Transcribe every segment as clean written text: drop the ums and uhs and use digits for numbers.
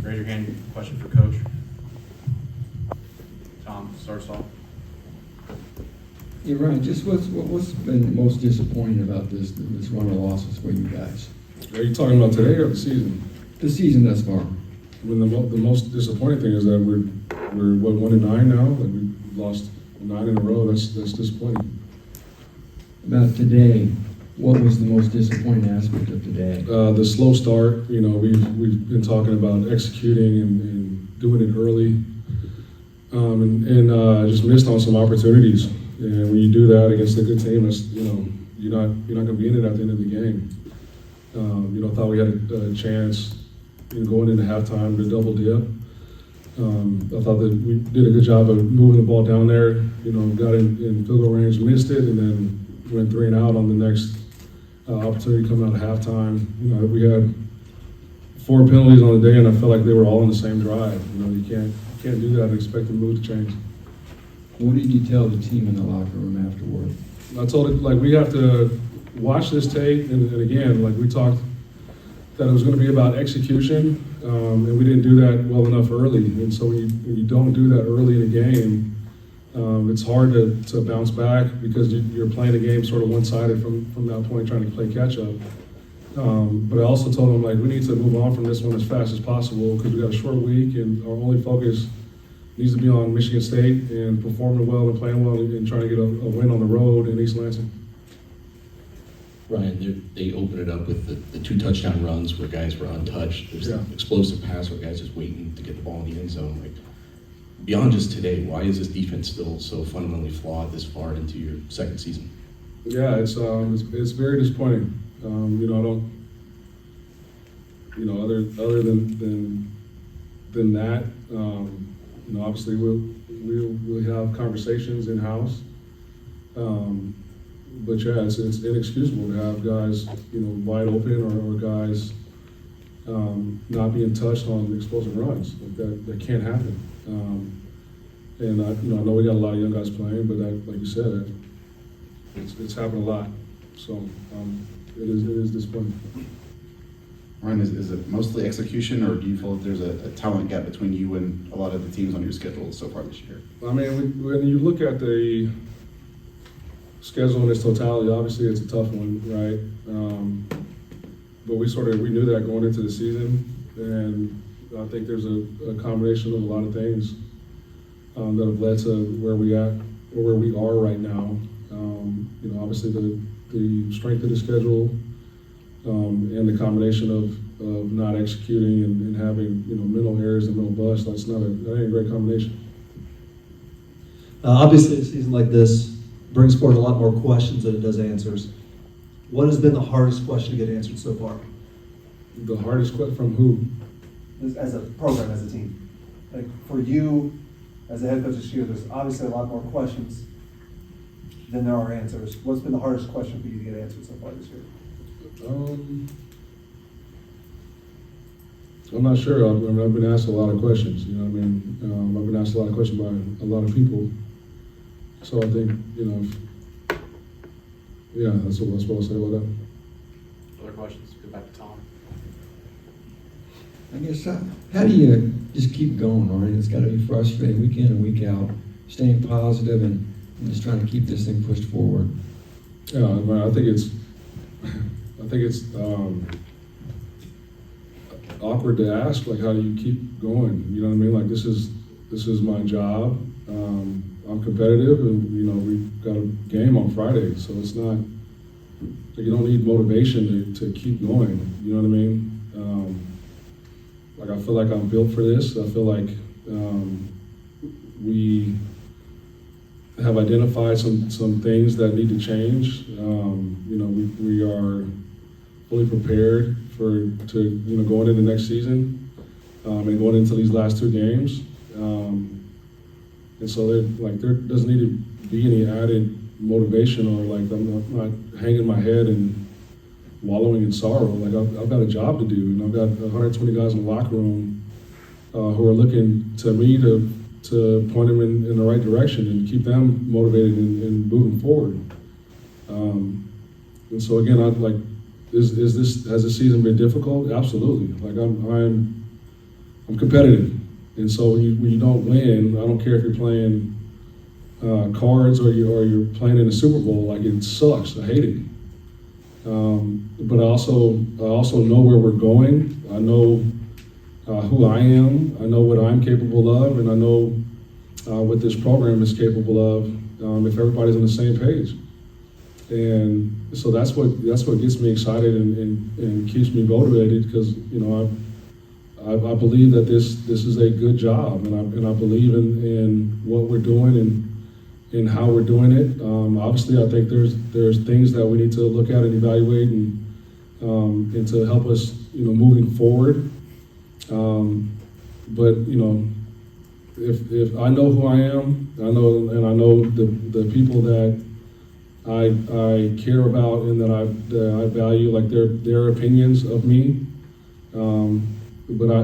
Raise your hand, question for Coach. Tom, start us off. Yeah, Ryan, just what's been most disappointing about this run of losses for you guys? Are you talking about today or the season? The season thus far. I mean, the most disappointing thing is that we're what, 1-9 now, and we've lost 9 in a row. That's disappointing. About today, what was the most disappointing aspect of today? The slow start. You know, we've been talking about executing and doing it early, and just missed on some opportunities. And when you do that against a good team, that's, you know, you're not going to be in it at the end of the game. You know, I thought we had a chance, you know, going into halftime to double dip. I thought that we did a good job of moving the ball down there. You know, got in field goal range, missed it, and then went 3 and out on the next opportunity coming out of halftime. You know, we had 4 penalties on the day, and I felt like they were all in the same drive. You know, you can't do that and expect the mood to change. What did you tell the team in the locker room afterward? I told it, like, we have to watch this tape, and again, like we talked, that it was going to be about execution, and we didn't do that well enough early. And so when you don't do that early in a game, it's hard to bounce back because you're playing the game sort of one-sided from that point, trying to play catch-up. But I also told them, like, we need to move on from this one as fast as possible because we got a short week, and our only focus needs to be on Michigan State and performing well and playing well and trying to get a win on the road in East Lansing. Ryan, they open it up with the 2 touchdown runs where guys were untouched. There's an explosive pass where guys just waiting to get the ball in the end zone. Like, beyond just today, why is this defense still so fundamentally flawed this far into your second season? Yeah, it's very disappointing. You know, I don't, you know, other than that, you know, obviously we'll have conversations in house. But yeah, it's inexcusable to have guys, you know, wide open or guys not being touched on explosive runs. Like that can't happen. And I know we got a lot of young guys playing, but that, like you said, it's happened a lot. So it is disappointing. Ryan, is it mostly execution, or do you feel that there's a talent gap between you and a lot of the teams on your schedule so far this year? I mean, when you look at the schedule in its totality, obviously it's a tough one, right? But we knew that going into the season, and I think there's a combination of a lot of things that have led to where we are right now. You know, obviously the strength of the schedule and the combination of not executing and having, you know, mental errors and mental busts. That ain't a great combination. Obviously, a season like this brings forward a lot more questions than it does answers. What has been the hardest question to get answered so far? The hardest question from who? As a program, as a team. Like, for you, as a head coach this year, there's obviously a lot more questions than there are answers. What's been the hardest question for you to get answered so far this year? I'm not sure. I've been asked a lot of questions. You know what I mean? I've been asked a lot of questions by a lot of people. So I think, you know, yeah, that's what I'm supposed to say about that. Other questions? Go back to Tom. I guess, how do you just keep going, Ryan? It's got to be frustrating week in and week out, staying positive and just trying to keep this thing pushed forward. Yeah, I mean, I think it's awkward to ask, like, how do you keep going? You know what I mean? Like, this is my job. I'm competitive, and, you know, we've got a game on Friday, so it's not, like, you don't need motivation to keep going. You know what I mean? Like, I feel like I'm built for this. I feel like we have identified some things that need to change. You know, we are fully prepared to going into next season and going into these last 2 games. And so there doesn't need to be any added motivation, or like I'm not hanging my head and wallowing in sorrow. Like I've got a job to do, and I've got 120 guys in the locker room who are looking to me to point them in the right direction and keep them motivated and moving forward. And so again, has this season been difficult? Absolutely. Like I'm I'm competitive. And so when you don't win, I don't care if you're playing cards or you're playing in the Super Bowl, like it sucks. I hate it. But I also know where we're going. I know who I am. I know what I'm capable of, and I know what this program is capable of if everybody's on the same page. And so that's what gets me excited and keeps me motivated, because I believe that this is a good job, and I believe in what we're doing and how we're doing it. Obviously, I think there's things that we need to look at and evaluate and to help us moving forward. But if I know who I am, I know the people that I care about and that I value, like their opinions of me. But I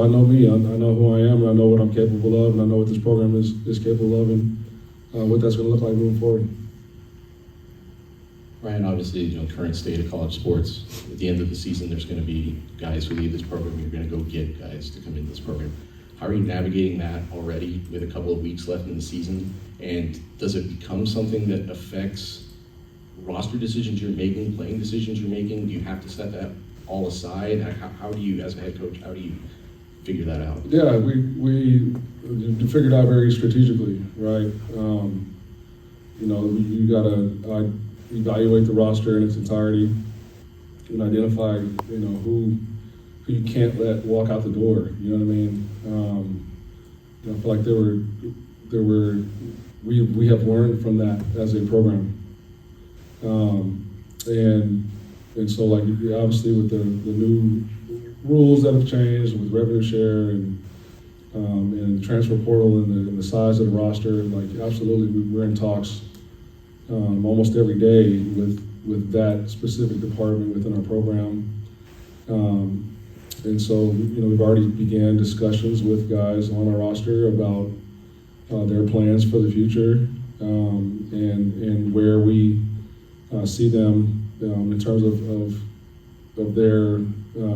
know me. I know who I am, and I know what I'm capable of, and I know what this program is capable of, and what that's going to look like moving forward. Ryan, obviously, current state of college sports, at the end of the season, there's going to be guys who leave this program. You're going to go get guys to come into this program. How are you navigating that already with a couple of weeks left in the season? And does it become something that affects roster decisions you're making, playing decisions you're making? Do you have to set that all aside? How do you, as a head coach, how do you figure that out? Yeah, we figured out very strategically, right? You got to evaluate the roster in its entirety and identify, who you can't let walk out the door. You know what I mean? I feel like we have learned from that as a program, and so like obviously with the new rules that have changed with revenue share and transfer portal and the size of the roster, like absolutely we're in talks almost every day with that specific department within our program. And so, we've already began discussions with guys on our roster about their plans for the future, and where we see them in terms of their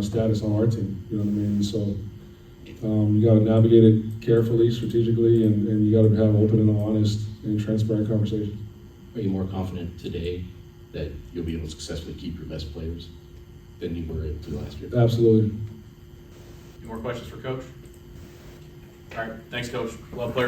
status on our team. You know what I mean? So you got to navigate it carefully, strategically, and you got to have open and honest and transparent conversations. Are you more confident today that you'll be able to successfully keep your best players than you were able to last year? Absolutely. Any more questions for Coach? All right, thanks, Coach. We'll have players